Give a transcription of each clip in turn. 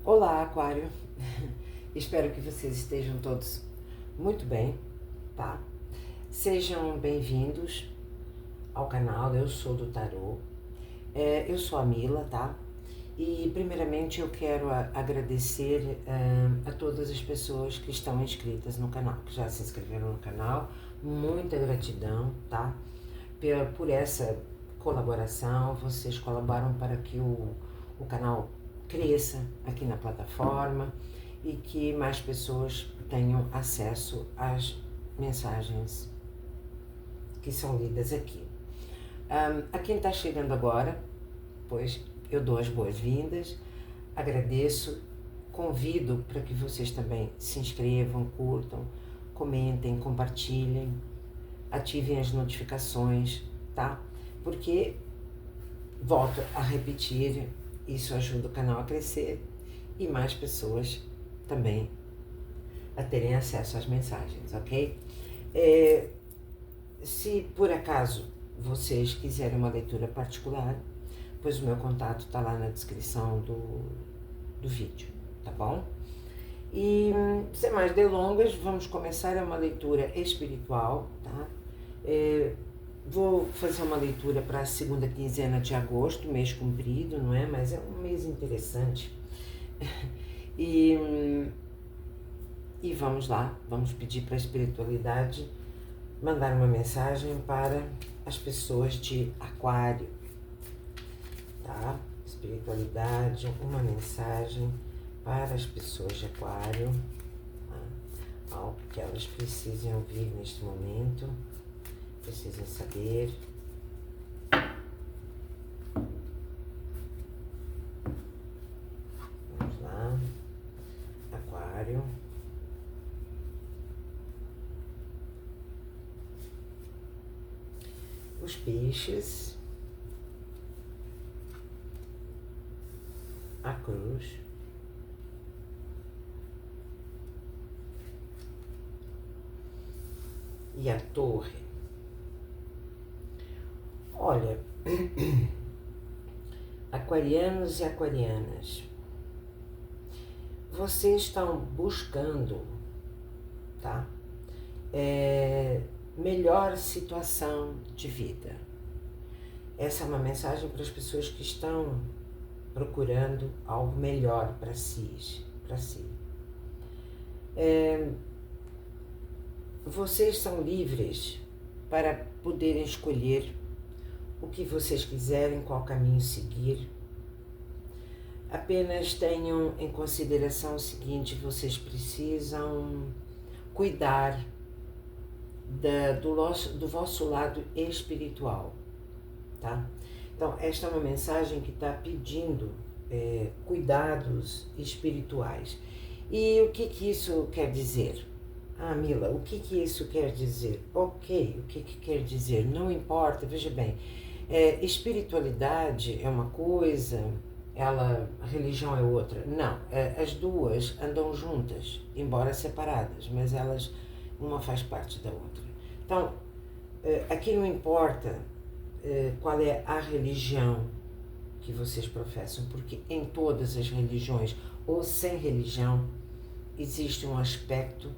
Olá, Aquário. Espero que vocês estejam todos muito bem, tá? Sejam bem-vindos ao canal. Eu sou do Tarô. Eu sou a Mila, tá? E primeiramente eu quero agradecer a todas as pessoas que estão inscritas no canal, que já se inscreveram no canal. Muita gratidão, tá? Por essa colaboração. Vocês colaboram para que o canal cresça aqui na plataforma e que mais pessoas tenham acesso às mensagens que são lidas aqui. A quem está chegando agora, pois eu dou as boas-vindas, agradeço, convido para que vocês também se inscrevam, curtam, comentem, compartilhem, ativem as notificações, tá? Porque, volto a repetir, isso ajuda o canal a crescer e mais pessoas também a terem acesso às mensagens, ok? Se por acaso vocês quiserem uma leitura particular, pois o meu contato está lá na descrição do vídeo, tá bom? E sem mais delongas, vamos começar uma leitura espiritual, tá? Vou fazer uma leitura para a segunda quinzena de agosto, mês comprido, não é? Mas é um mês interessante. E vamos lá, vamos pedir para a espiritualidade mandar uma mensagem para as pessoas de Aquário, tá? Espiritualidade, uma mensagem para as pessoas de Aquário, tá? Algo que elas precisem ouvir neste momento, precisam saber. Vamos lá, Aquário. Os peixes, a cruz, e a torre. Olha, aquarianos e aquarianas, vocês estão buscando, tá? Melhor situação de vida. Essa é uma mensagem para as pessoas que estão procurando algo melhor para si. Vocês são livres para poderem escolher o que vocês quiserem, qual caminho seguir. Apenas tenham em consideração o seguinte: vocês precisam cuidar do vosso lado espiritual, tá? Então, esta é uma mensagem que está pedindo cuidados espirituais. E o que isso quer dizer? Mila, o que isso quer dizer? Ok, o que quer dizer? Não importa, veja bem, espiritualidade é uma coisa, a religião é outra. Não, as duas andam juntas, embora separadas, mas uma faz parte da outra. Então, aqui não importa qual é a religião que vocês professam, porque em todas as religiões, ou sem religião, existe um aspecto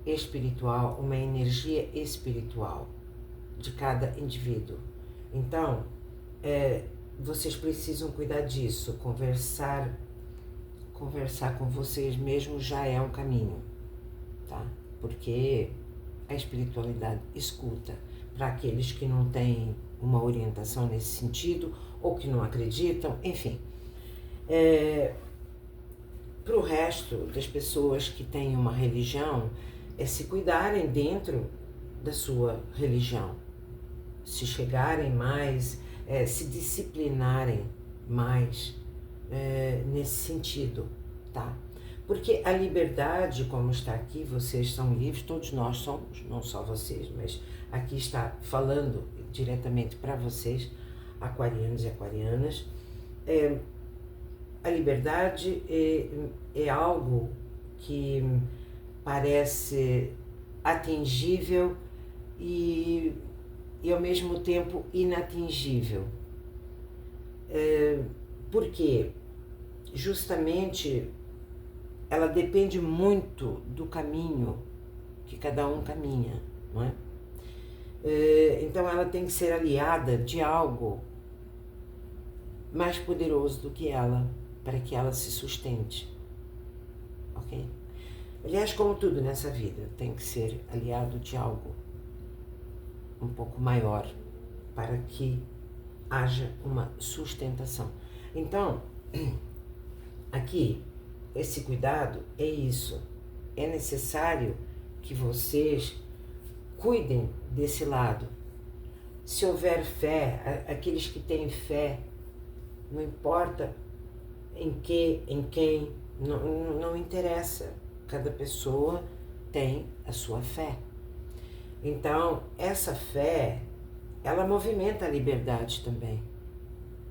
espiritual, uma energia espiritual de cada indivíduo. Então, vocês precisam cuidar disso. Conversar com vocês mesmos já é um caminho, tá? Porque a espiritualidade escuta para aqueles que não têm uma orientação nesse sentido ou que não acreditam, enfim. Para o resto das pessoas que têm uma religião, se cuidarem dentro da sua religião, se chegarem mais, se disciplinarem mais nesse sentido, tá? Porque a liberdade, como está aqui, vocês são livres, todos nós somos, não só vocês, mas aqui está falando diretamente para vocês, aquarianos e aquarianas. A liberdade é algo que parece atingível e ao mesmo tempo inatingível. Porque justamente ela depende muito do caminho que cada um caminha, não é? Então ela tem que ser aliada de algo mais poderoso do que ela, para que ela se sustente, ok? Aliás, como tudo nessa vida, tem que ser aliado de algo um pouco maior, para que haja uma sustentação. Então, aqui, esse cuidado é isso. É necessário que vocês cuidem desse lado. Se houver fé, aqueles que têm fé, não importa em quem, não interessa. Cada pessoa tem a sua fé. Então, essa fé, ela movimenta a liberdade também,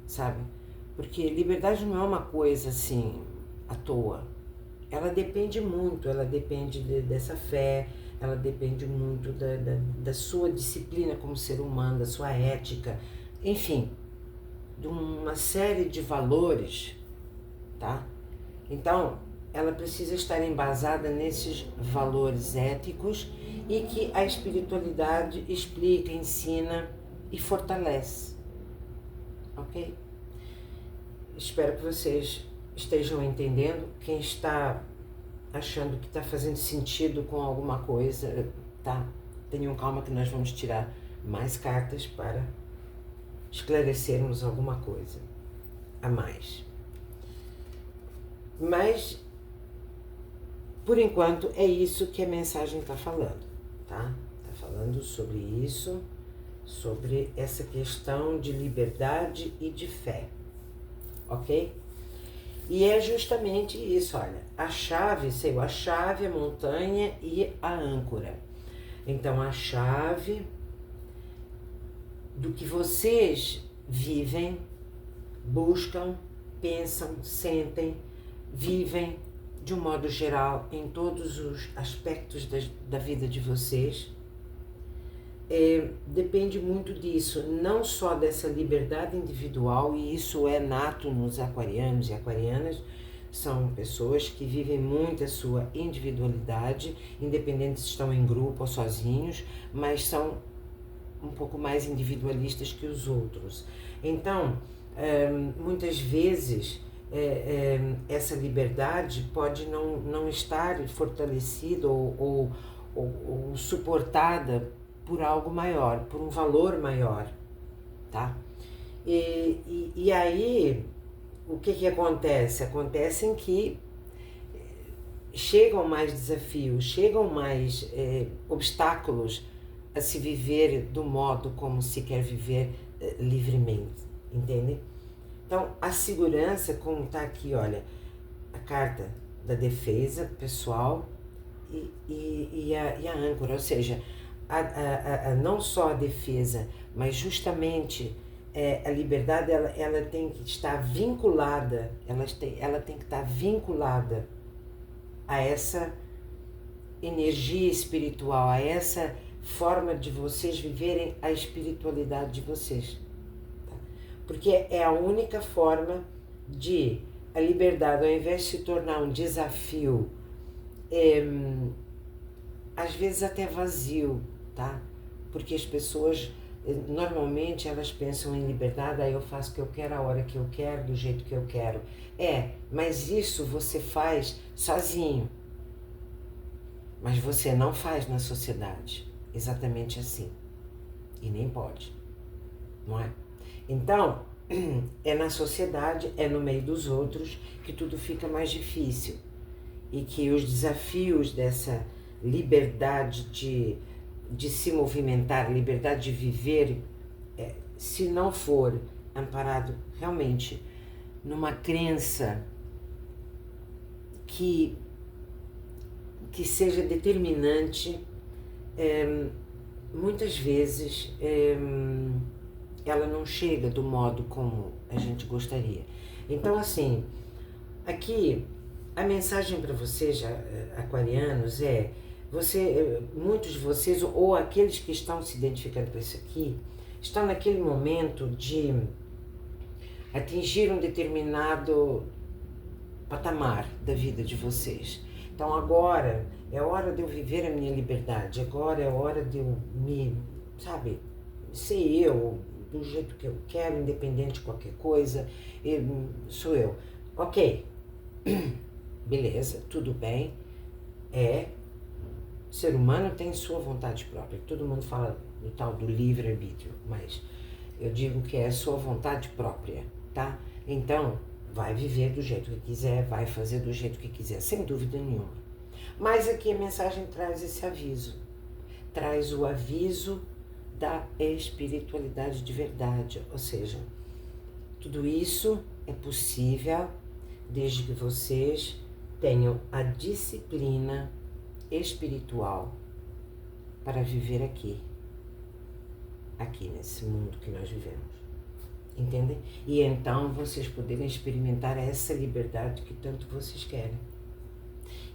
sabe? Porque liberdade não é uma coisa assim, à toa. Ela depende muito, ela depende dessa fé, ela depende muito da sua disciplina como ser humano, da sua ética, enfim, de uma série de valores, tá? Então, ela precisa estar embasada nesses valores éticos e que a espiritualidade explica, ensina e fortalece, ok? Espero que vocês estejam entendendo. Quem está achando que está fazendo sentido com alguma coisa, tá? Tenham calma que nós vamos tirar mais cartas para esclarecermos alguma coisa a mais. Mas, por enquanto, é isso que a mensagem está falando, tá? Está falando sobre isso, sobre essa questão de liberdade e de fé, ok? E é justamente isso, olha, a chave, a chave, a montanha e a âncora. Então, a chave do que vocês vivem, buscam, pensam, sentem, vivem de um modo geral em todos os aspectos da vida de vocês, depende muito disso, não só dessa liberdade individual, e isso é nato nos aquarianos e aquarianas. São pessoas que vivem muito a sua individualidade, independente se estão em grupo ou sozinhos, mas são um pouco mais individualistas que os outros. Então, muitas vezes, essa liberdade pode não estar fortalecida ou suportada por algo maior, por um valor maior, tá? E aí, o que acontece? Acontece em que chegam mais desafios, chegam mais obstáculos a se viver do modo como se quer viver livremente, entende? Então, a segurança, como está aqui, olha, a carta da defesa pessoal e a âncora, ou seja, não só a defesa, mas justamente a liberdade, ela tem que estar vinculada, ela tem que estar vinculada a essa energia espiritual, a essa forma de vocês viverem a espiritualidade de vocês. Tá? Porque é a única forma de a liberdade, ao invés de se tornar um desafio, às vezes até vazio, tá? Porque as pessoas, normalmente, elas pensam em liberdade, aí eu faço o que eu quero, a hora que eu quero, do jeito que eu quero. Mas isso você faz sozinho. Mas você não faz na sociedade exatamente assim. E nem pode, não é? Então, é na sociedade, é no meio dos outros que tudo fica mais difícil. E que os desafios dessa liberdade de se movimentar, liberdade de viver, se não for amparado realmente numa crença que seja determinante, muitas vezes ela não chega do modo como a gente gostaria. Então, assim, aqui a mensagem para vocês, aquarianos, muitos de vocês, ou aqueles que estão se identificando com isso aqui, estão naquele momento de atingir um determinado patamar da vida de vocês. Então agora é hora de eu viver a minha liberdade, agora é hora de eu me, sabe, ser eu, do jeito que eu quero, independente de qualquer coisa, sou eu. Ok, beleza, tudo bem, ser humano tem sua vontade própria, todo mundo fala do tal do livre-arbítrio, mas eu digo que é sua vontade própria, tá? Então, vai viver do jeito que quiser, vai fazer do jeito que quiser, sem dúvida nenhuma. Mas aqui a mensagem traz esse aviso, traz o aviso da espiritualidade de verdade, ou seja, tudo isso é possível desde que vocês tenham a disciplina espiritual para viver aqui nesse mundo que nós vivemos. Entendem? E então vocês poderem experimentar essa liberdade que tanto vocês querem.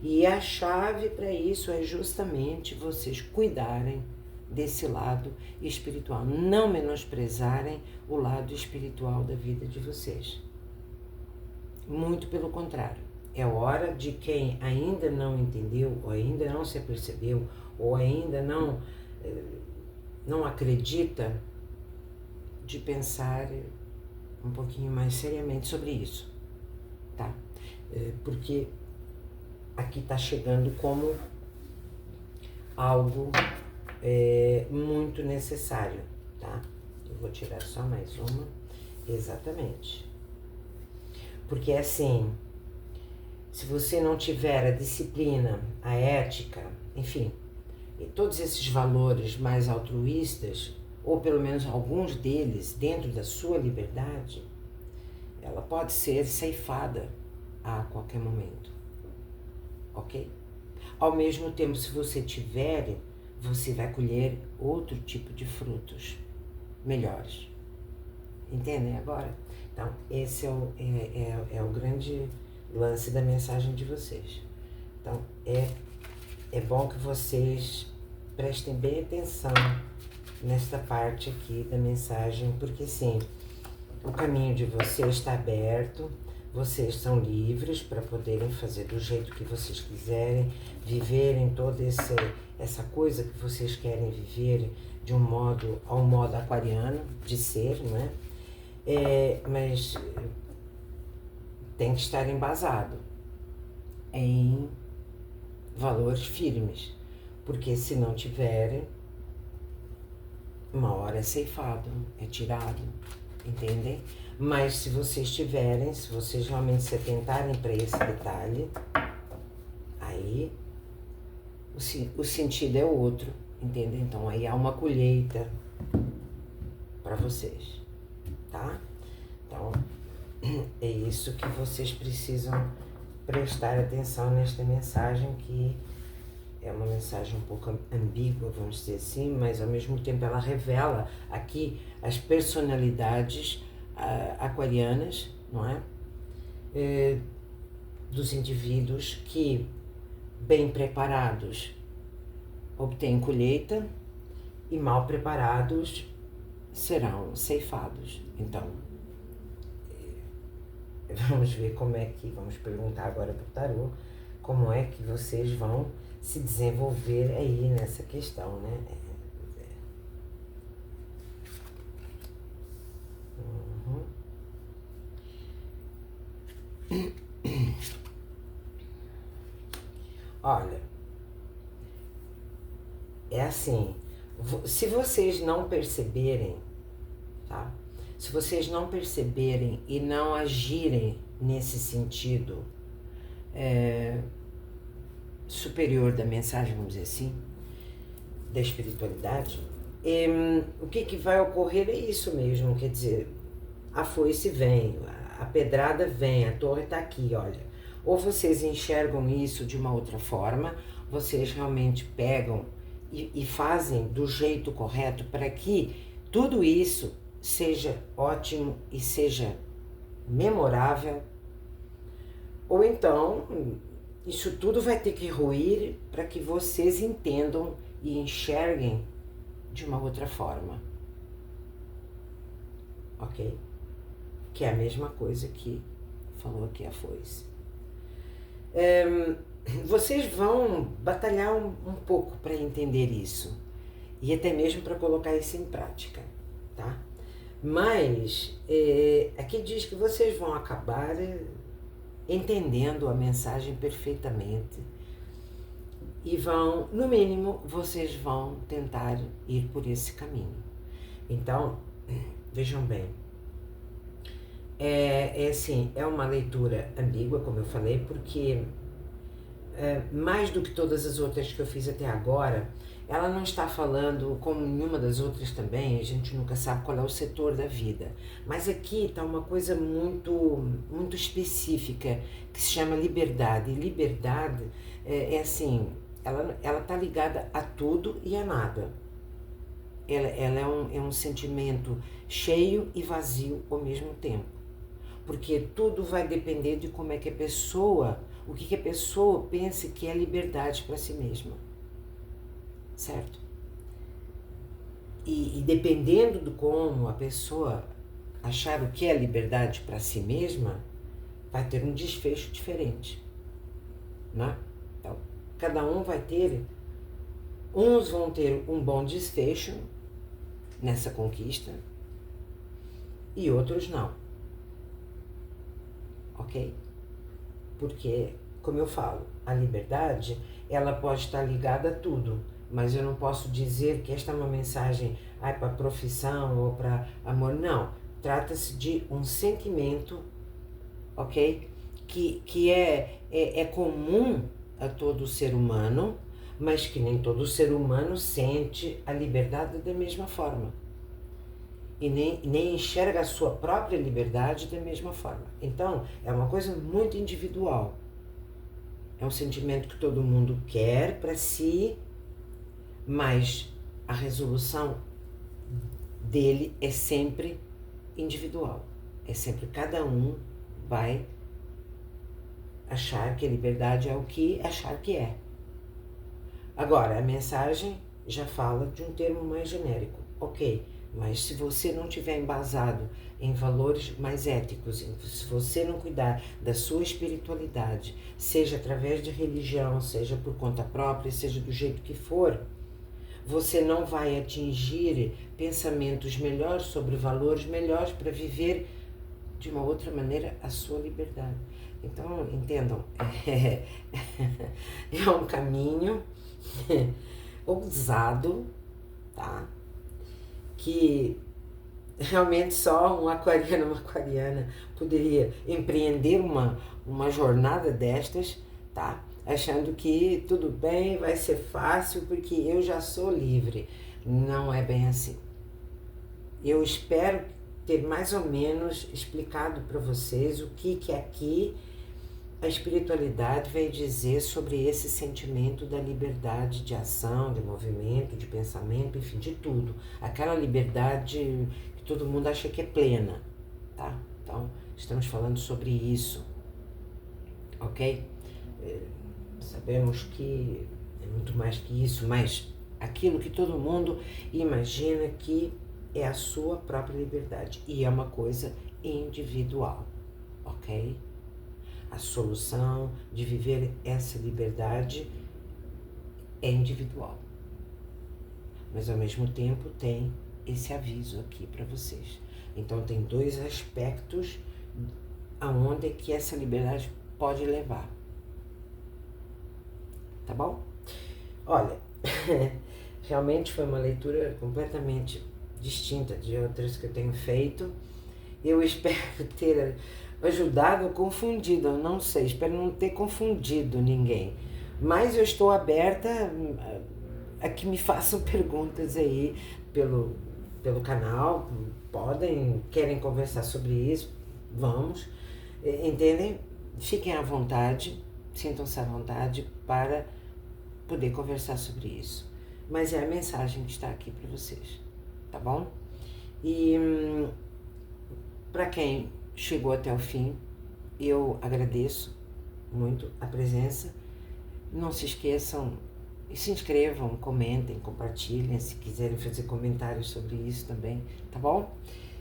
E a chave para isso é justamente vocês cuidarem desse lado espiritual, não menosprezarem o lado espiritual da vida de vocês. Muito pelo contrário, é hora de quem ainda não entendeu, ou ainda não se apercebeu, ou ainda não acredita, de pensar um pouquinho mais seriamente sobre isso, tá? Porque aqui está chegando como algo muito necessário, tá? Eu vou tirar só mais uma, exatamente. Porque assim, se você não tiver a disciplina, a ética, enfim, e todos esses valores mais altruístas, ou pelo menos alguns deles dentro da sua liberdade, ela pode ser ceifada a qualquer momento, ok? Ao mesmo tempo, se você tiver, você vai colher outro tipo de frutos melhores. Entendem agora? Então, esse é o grande lance da mensagem de vocês. Então, é bom que vocês prestem bem atenção nesta parte aqui da mensagem, porque sim, o caminho de vocês está aberto, vocês são livres para poderem fazer do jeito que vocês quiserem, viverem toda essa coisa que vocês querem viver de um modo, ao modo aquariano de ser, não é? Mas tem que estar embasado em valores firmes, porque se não tiverem, uma hora é ceifado, é tirado, entendem? Mas se vocês tiverem, se vocês realmente se atentarem para esse detalhe, aí o sentido é outro, entendem? Então aí há uma colheita para vocês, tá? Então é isso que vocês precisam prestar atenção nesta mensagem, que é uma mensagem um pouco ambígua, vamos dizer assim, mas ao mesmo tempo ela revela aqui as personalidades aquarianas, não é? Dos indivíduos que, bem preparados, obtêm colheita e mal preparados serão ceifados. Então, vamos ver vamos perguntar agora para o tarô, como é que vocês vão se desenvolver aí nessa questão, né? Olha, é assim, se vocês não perceberem, tá? Se vocês não perceberem e não agirem nesse sentido superior da mensagem, vamos dizer assim, da espiritualidade, o que vai ocorrer é isso mesmo, quer dizer, a foice vem, a pedrada vem, a torre está aqui, olha. Ou vocês enxergam isso de uma outra forma, vocês realmente pegam e fazem do jeito correto para que tudo isso seja ótimo e seja memorável, ou então isso tudo vai ter que ruir para que vocês entendam e enxerguem de uma outra forma, ok? Que é a mesma coisa que falou aqui a foice, Vocês vão batalhar um pouco para entender isso e até mesmo para colocar isso em prática, tá? Mas aqui diz que vocês vão acabar entendendo a mensagem perfeitamente e vão, no mínimo, vocês vão tentar ir por esse caminho. Então, vejam bem, assim, é uma leitura ambígua, como eu falei, porque mais do que todas as outras que eu fiz até agora, ela não está falando, como nenhuma das outras também, a gente nunca sabe qual é o setor da vida. Mas aqui está uma coisa muito específica, que se chama liberdade. E liberdade é assim, ela está ligada a tudo e a nada. Ela é um sentimento cheio e vazio ao mesmo tempo. Porque tudo vai depender de como é que a pessoa, o que a pessoa pensa que é liberdade para si mesma. Certo? E dependendo de como a pessoa achar o que é liberdade para si mesma, vai ter um desfecho diferente. Né? Então, cada um vai ter, uns vão ter um bom desfecho nessa conquista e outros não. Ok? Porque, como eu falo, a liberdade, ela pode estar ligada a tudo, mas eu não posso dizer que esta é uma mensagem para profissão ou para amor, não. Trata-se de um sentimento, ok? Que é comum a todo ser humano, mas que nem todo ser humano sente a liberdade da mesma forma. E nem enxerga a sua própria liberdade da mesma forma. Então, é uma coisa muito individual. É um sentimento que todo mundo quer para si, mas a resolução dele é sempre individual. É sempre cada um vai achar que a liberdade é o que achar que é. Agora, a mensagem já fala de um termo mais genérico. Ok, mas se você não tiver embasado em valores mais éticos, se você não cuidar da sua espiritualidade, seja através de religião, seja por conta própria, seja do jeito que for, você não vai atingir pensamentos melhores sobre valores melhores para viver de uma outra maneira a sua liberdade. Então, entendam, é um caminho ousado, tá? Que realmente só um aquariano, uma aquariana poderia empreender uma jornada destas, tá? Achando que tudo bem, vai ser fácil porque eu já sou livre. Não é bem assim. Eu espero ter mais ou menos explicado para vocês o que aqui a espiritualidade vai dizer sobre esse sentimento da liberdade de ação, de movimento, de pensamento, enfim, de tudo. Aquela liberdade que todo mundo acha que é plena, tá? Então, estamos falando sobre isso, ok? Sabemos que é muito mais que isso, mas aquilo que todo mundo imagina que é a sua própria liberdade. E é uma coisa individual, ok? A solução de viver essa liberdade é individual. Mas ao mesmo tempo tem esse aviso aqui para vocês. Então tem dois aspectos aonde que essa liberdade pode levar. Tá bom? Olha, realmente foi uma leitura completamente distinta de outras que eu tenho feito. Eu espero ter ajudado ou confundido, eu não sei, espero não ter confundido ninguém. Mas eu estou aberta a que me façam perguntas aí pelo canal, querem conversar sobre isso, vamos, entendem? Fiquem à vontade, sintam-se à vontade para poder conversar sobre isso. Mas é a mensagem que está aqui para vocês, tá bom? E para quem chegou até o fim, eu agradeço muito a presença. Não se esqueçam, se inscrevam, comentem, compartilhem, se quiserem fazer comentários sobre isso também, tá bom?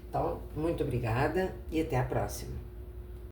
Então, muito obrigada e até a próxima.